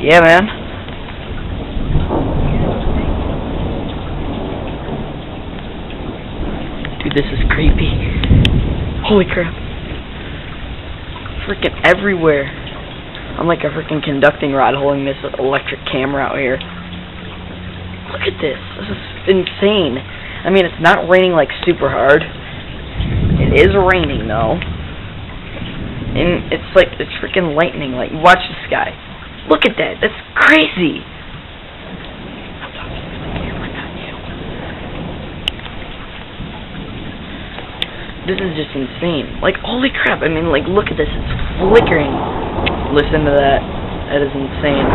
Yeah, man. Dude, this is creepy. Holy crap. Freaking everywhere. I'm like a freaking conducting rod holding this electric camera out here. Look at this. This is insane. I mean, it's not raining like super hard. It is raining though. And it's like, it's freaking lightning. Like, watch the sky. Look at that. That's crazy. I'm talking to the camera, not you. This is just insane. Like, holy crap. I mean, like, look at this. It's flickering. Listen to that. That is insane.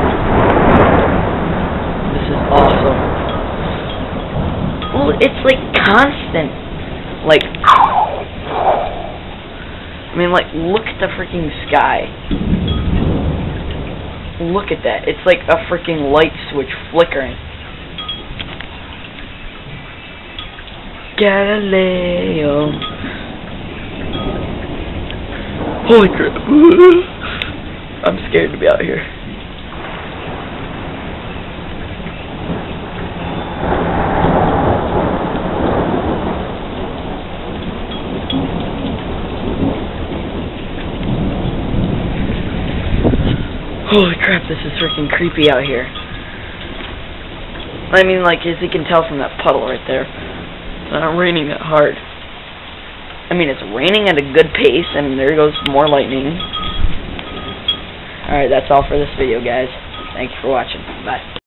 This is awesome. Well, it's like constant. Like, I mean, like, look at the freaking sky. Look at that. It's like a freaking light switch flickering. Galileo. Holy crap. I'm scared to be out here. Holy crap, this is freaking creepy out here. I mean, like, as you can tell from that puddle right there, it's not raining that hard. I mean, it's raining at a good pace, and there goes more lightning. Alright, that's all for this video, guys. Thank you for watching. Bye.